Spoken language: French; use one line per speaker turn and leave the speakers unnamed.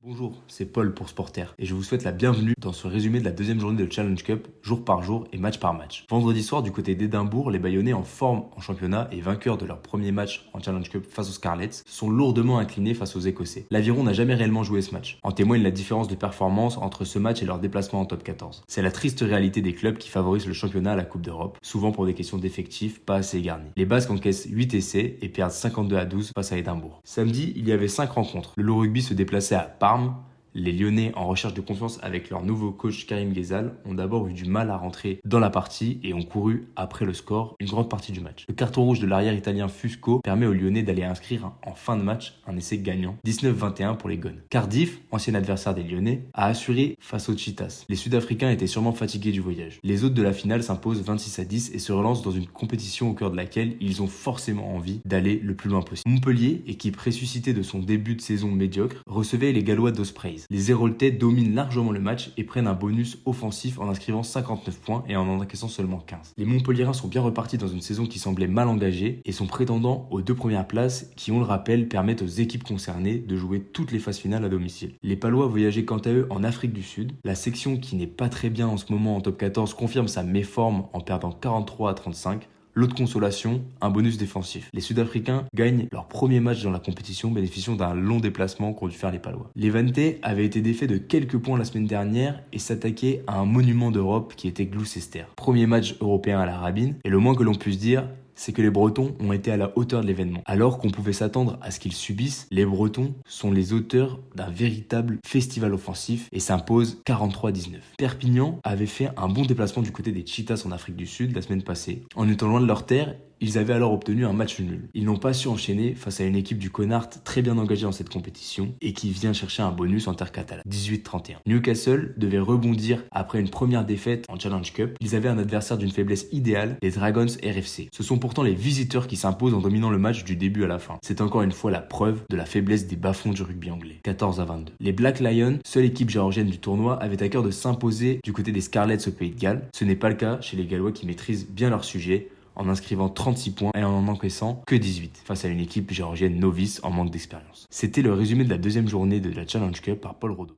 Bonjour, c'est Paul pour Sporter et je vous souhaite la bienvenue dans ce résumé de la deuxième journée de Challenge Cup, jour par jour et match par match. Vendredi soir, du côté d'Édimbourg, les Bayonnais en forme en championnat et vainqueurs de leur premier match en Challenge Cup face aux Scarlets sont lourdement inclinés face aux Écossais. L'Aviron n'a jamais réellement joué ce match. En témoigne la différence de performance entre ce match et leur déplacement en top 14. C'est la triste réalité des clubs qui favorisent le championnat à la Coupe d'Europe, souvent pour des questions d'effectifs pas assez garnis. Les Basques encaissent 8 essais et perdent 52-12 face à Édimbourg. Samedi, il y avait 5 rencontres. Le Lo Rugby se déplaçait à Parme. Les Lyonnais, en recherche de confiance avec leur nouveau coach Karim Ghezal, ont d'abord eu du mal à rentrer dans la partie et ont couru après le score une grande partie du match. Le carton rouge de l'arrière italien Fusco permet aux Lyonnais d'aller inscrire en fin de match un essai gagnant, 19-21 pour les Gones. Cardiff, ancien adversaire des Lyonnais, a assuré face aux Cheetahs. Les Sud-Africains étaient sûrement fatigués du voyage. Les hôtes de la finale s'imposent 26-10 et se relancent dans une compétition au cœur de laquelle ils ont forcément envie d'aller le plus loin possible. Montpellier, équipe ressuscitée de son début de saison médiocre, recevait les Gallois d'Ospreys. Les Héroltais dominent largement le match et prennent un bonus offensif en inscrivant 59 points et en encaissant seulement 15. Les Montpelliérains sont bien repartis dans une saison qui semblait mal engagée et sont prétendants aux 2 premières places qui, on le rappelle, permettent aux équipes concernées de jouer toutes les phases finales à domicile. Les Palois voyageaient quant à eux en Afrique du Sud. La section qui n'est pas très bien en ce moment en top 14 confirme sa méforme en perdant 43-35. L'autre consolation, un bonus défensif. Les Sud-Africains gagnent leur premier match dans la compétition, bénéficiant d'un long déplacement qu'ont dû faire les Palois. Les Vantais avaient été défaits de quelques points la semaine dernière et s'attaquaient à un monument d'Europe qui était Gloucester. Premier match européen à la Rabine, et le moins que l'on puisse dire, c'est que les Bretons ont été à la hauteur de l'événement. Alors qu'on pouvait s'attendre à ce qu'ils subissent, les Bretons sont les auteurs d'un véritable festival offensif et s'imposent 43-19. Perpignan avait fait un bon déplacement du côté des Cheetahs en Afrique du Sud la semaine passée. En étant loin de leur terre, ils avaient alors obtenu un match nul. Ils n'ont pas su enchaîner face à une équipe du Connacht très bien engagée dans cette compétition et qui vient chercher un bonus en terre catalane, 18-31. Newcastle devait rebondir après une première défaite en Challenge Cup. Ils avaient un adversaire d'une faiblesse idéale, les Dragons RFC. Ce sont pourtant les visiteurs qui s'imposent en dominant le match du début à la fin. C'est encore une fois la preuve de la faiblesse des bas-fonds du rugby anglais, 14-22. Les Black Lions, seule équipe géorgienne du tournoi, avaient à cœur de s'imposer du côté des Scarlets au Pays de Galles. Ce n'est pas le cas chez les Gallois qui maîtrisent bien leur sujet, en inscrivant 36 points et en encaissant que 18 face à une équipe géorgienne novice en manque d'expérience. C'était le résumé de la deuxième journée de la Challenge Cup par Paul Rodot.